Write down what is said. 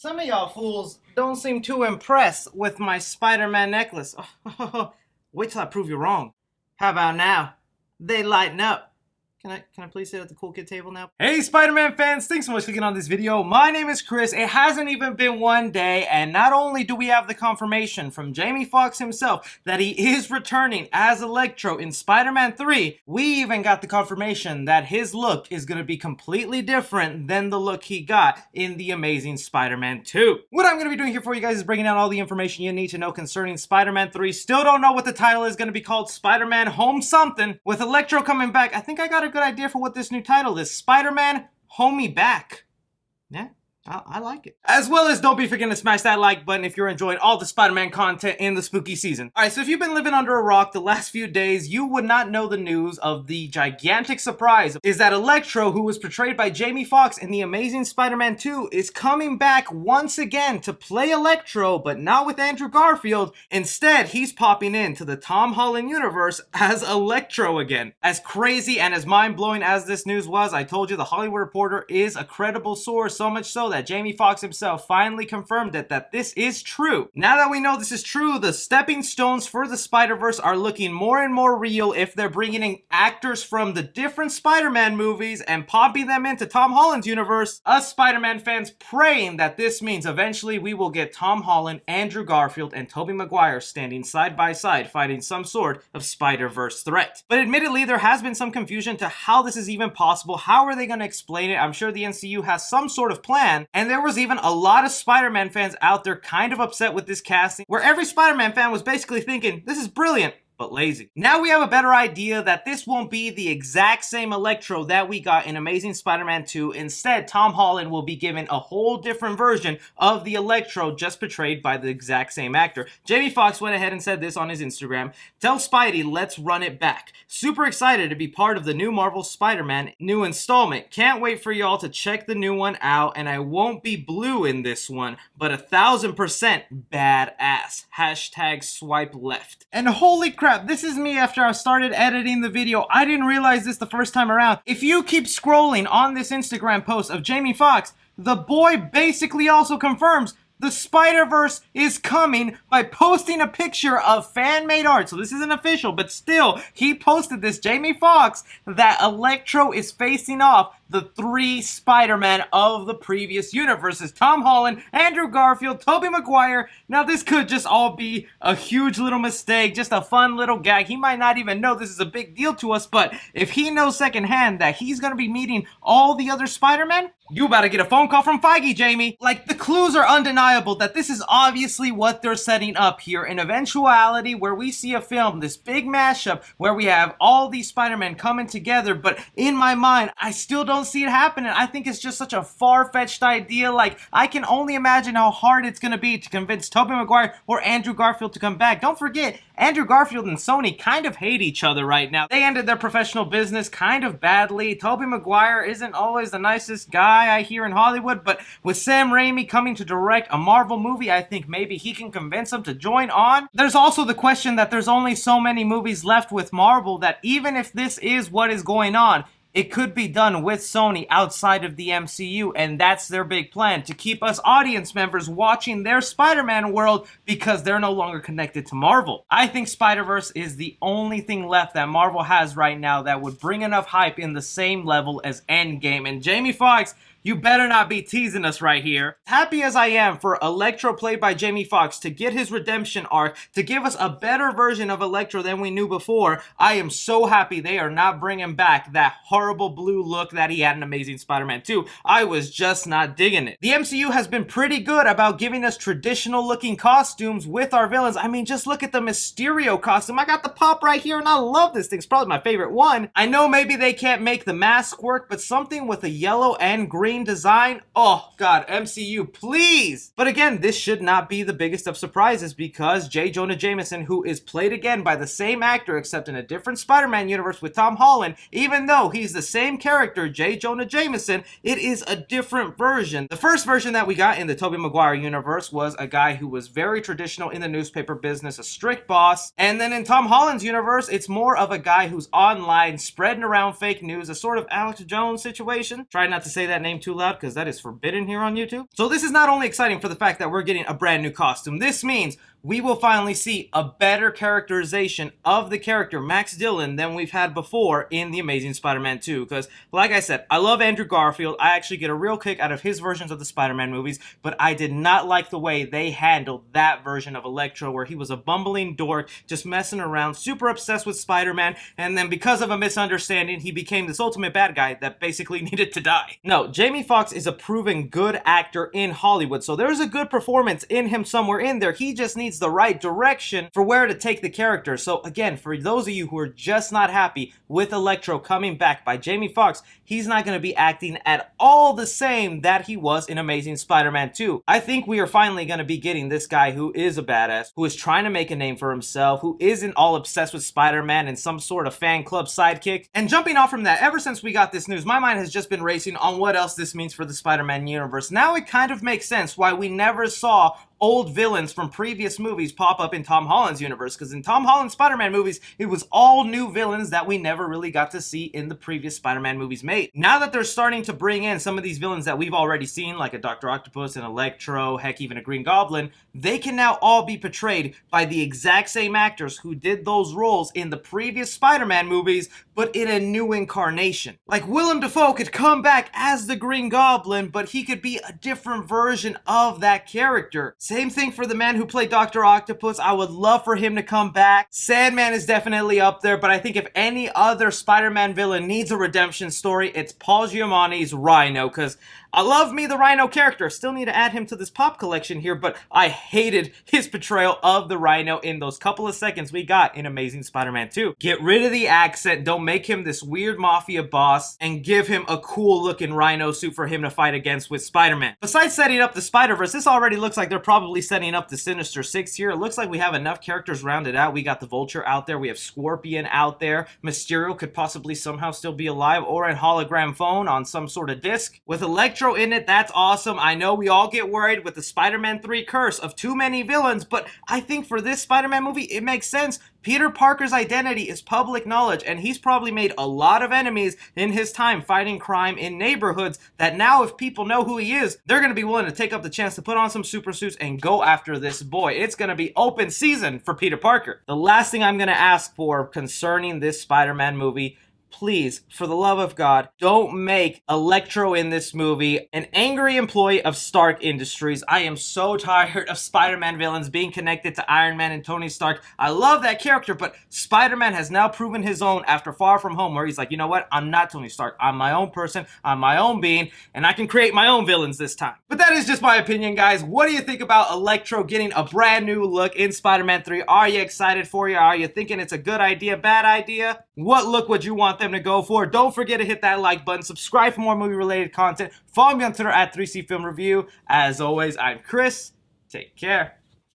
Some of y'all fools don't seem too impressed with my Spider-Man necklace. Wait till I prove you wrong. How about now? They lighten up. Can I please sit at the cool kid table now? Hey Spider-Man fans, thanks so much for clicking on this video. My name is Chris. It hasn't even been one day, and not only do we have the confirmation from Jamie Foxx himself that he is returning as Electro in Spider-Man 3, we even got the confirmation that his look is going to be completely different than the look he got in The Amazing Spider-Man 2. What I'm going to be doing here for you guys is breaking down all the information you need to know concerning Spider-Man 3. Still don't know what the title is going to be called. Spider-Man Home something. With Electro coming back, I think I got a good idea for what this new title is. Spider-Man Homie Back. Yeah, I like it. As well as don't be forgetting to smash that like button if you're enjoying all the Spider-Man content in the spooky season. Alright, so if you've been living under a rock the last few days, you would not know the news of the gigantic surprise is that Electro, who was portrayed by Jamie Foxx in The Amazing Spider-Man 2, is coming back once again to play Electro, but not with Andrew Garfield. Instead, he's popping into the Tom Holland universe as Electro again. As crazy and as mind-blowing as this news was, I told you the Hollywood Reporter is a credible source, so much so that Jamie Foxx himself finally confirmed it, that this is true. Now that we know this is true, the stepping stones for the Spider-Verse are looking more and more real if they're bringing in actors from the different Spider-Man movies and popping them into Tom Holland's universe. Us Spider-Man fans praying that this means eventually we will get Tom Holland, Andrew Garfield, and Tobey Maguire standing side by side fighting some sort of Spider-Verse threat. But admittedly, there has been some confusion to how this is even possible. How are they going to explain it? I'm sure the MCU has some sort of plan. And there was even a lot of Spider-Man fans out there kind of upset with this casting, where every Spider-Man fan was basically thinking, this is brilliant, but lazy. Now we have a better idea that this won't be the exact same Electro that we got in Amazing Spider-Man 2. Instead, Tom Holland will be given a whole different version of the Electro, just portrayed by the exact same actor. Jamie Foxx went ahead and said this on his Instagram: "Tell Spidey, let's run it back. Super excited to be part of the new Marvel Spider-Man new installment. Can't wait for y'all to check the new one out, and I won't be blue in this one, but 1000% badass. Hashtag swipe left." And holy crap, this is me after I started editing the video. I didn't realize this the first time around. If you keep scrolling on this Instagram post of Jamie Foxx, the boy basically also confirms the Spider-Verse is coming by posting a picture of fan-made art. So this isn't official, but still, he posted this, Jamie Foxx, that Electro is facing off the three Spider-Man of the previous universes: Tom Holland, Andrew Garfield, Tobey Maguire. Now this could just all be a huge little mistake, just a fun little gag. He might not even know this is a big deal to us, but if he knows secondhand that he's gonna be meeting all the other Spider-Men, you better get a phone call from Feige, Jamie. Like, the clues are undeniable that this is obviously what they're setting up here. In eventuality, where we see a film, this big mashup, where we have all these Spider-Men coming together, but in my mind, I still don't see it happening. I think it's just such a far-fetched idea. Like, I can only imagine how hard it's gonna be to convince Tobey Maguire or Andrew Garfield to come back. Don't forget, Andrew Garfield and Sony kind of hate each other right now. They ended their professional business kind of badly. Tobey Maguire isn't always the nicest guy I hear in Hollywood, but with Sam Raimi coming to direct a Marvel movie, I think maybe he can convince him to join on. There's also the question that there's only so many movies left with Marvel, that even if this is what is going on, it could be done with Sony outside of the MCU, and that's their big plan, to keep us audience members watching their Spider-Man world because they're no longer connected to Marvel. I think Spider-Verse is the only thing left that Marvel has right now that would bring enough hype in the same level as Endgame. And Jamie Foxx, you better not be teasing us right here. Happy as I am for Electro, played by Jamie Foxx, to get his redemption arc, to give us a better version of Electro than we knew before, I am so happy they are not bringing back that horrible blue look that he had in Amazing Spider-Man 2. I was just not digging it. The MCU has been pretty good about giving us traditional looking costumes with our villains. I mean, just look at the Mysterio costume. I got the pop right here and I love this thing. It's probably my favorite one. I know maybe they can't make the mask work, but something with a yellow and green design, oh god, MCU, please. But again, this should not be the biggest of surprises, because J. Jonah Jameson, who is played again by the same actor except in a different Spider-Man universe with Tom Holland, even though he's the same character, J. Jonah Jameson, it is a different version. The first version that we got in the Tobey Maguire universe was a guy who was very traditional in the newspaper business, a strict boss. And then in Tom Holland's universe, it's more of a guy who's online spreading around fake news, a sort of Alex Jones situation. Try not to say that name saying too loud because that is forbidden here on YouTube. So this is not only exciting for the fact that we're getting a brand new costume. This means we will finally see a better characterization of the character Max Dillon than we've had before in The Amazing Spider-Man 2. Because, like I said, I love Andrew Garfield. I actually get a real kick out of his versions of the Spider-Man movies, but I did not like the way they handled that version of Electro, where he was a bumbling dork, just messing around, super obsessed with Spider-Man, and then because of a misunderstanding, he became this ultimate bad guy that basically needed to die. No, Jamie Foxx is a proven good actor in Hollywood, so there's a good performance in him somewhere in there. He just needs the right direction for where to take the character. So again, for those of you who are just not happy with Electro coming back by Jamie Foxx, he's not going to be acting at all the same that he was in Amazing Spider-Man 2. I think we are finally going to be getting this guy who is a badass, who is trying to make a name for himself, who isn't all obsessed with Spider-Man and some sort of fan club sidekick. And jumping off from that, ever since we got this news, my mind has just been racing on what else this means for the Spider-Man universe. Now it kind of makes sense why we never saw old villains from previous movies pop up in Tom Holland's universe, because in Tom Holland's Spider-Man movies, it was all new villains that we never really got to see in the previous Spider-Man movies made. Now that they're starting to bring in some of these villains that we've already seen, like a Dr. Octopus, an Electro, heck, even a Green Goblin, they can now all be portrayed by the exact same actors who did those roles in the previous Spider-Man movies, but in a new incarnation. Like Willem Dafoe could come back as the Green Goblin, but he could be a different version of that character. Same thing for the man who played Dr. Octopus. I would love for him to come back. Sandman is definitely up there, but I think if any other Spider-Man villain needs a redemption story, it's Paul Giamatti's Rhino, because I love me the Rhino character. Still need to add him to this pop collection here, but I hated his portrayal of the Rhino in those couple of seconds we got in Amazing Spider-Man 2. Get rid of the accent, don't make him this weird mafia boss, and give him a cool looking Rhino suit for him to fight against with Spider-Man. Besides setting up the Spider-Verse, this already looks like they're probably setting up the Sinister Six here. It looks like we have enough characters rounded out. We got the Vulture out there, we have Scorpion out there, Mysterio could possibly somehow still be alive or in hologram phone on some sort of disc. With Electro in it, that's awesome. I know we all get worried with the Spider-Man 3 curse of too many villains, but I think for this Spider-Man movie, it makes sense. Peter Parker's identity is public knowledge, and he's probably made a lot of enemies in his time fighting crime in neighborhoods that now, if people know who he is, they're going to be willing to take up the chance to put on some super suits and go after this boy. It's going to be open season for Peter Parker. The last thing I'm going to ask for concerning this Spider-Man movie, please, for the love of God, don't make Electro in this movie an angry employee of Stark Industries. I am so tired of Spider-Man villains being connected to Iron Man and Tony Stark. I love that character, but Spider-Man has now proven his own after Far From Home, where he's like, you know what? I'm not Tony Stark. I'm my own person. I'm my own being, and I can create my own villains this time. But that is just my opinion, guys. What do you think about Electro getting a brand new look in Spider-Man 3? Are you excited for you? Are you thinking it's a good idea, bad idea? What look would you want them to go for? Don't forget to hit that like button, subscribe for more movie related content, follow me on Twitter at 3C Film Review. As always, I'm Chris. Take care.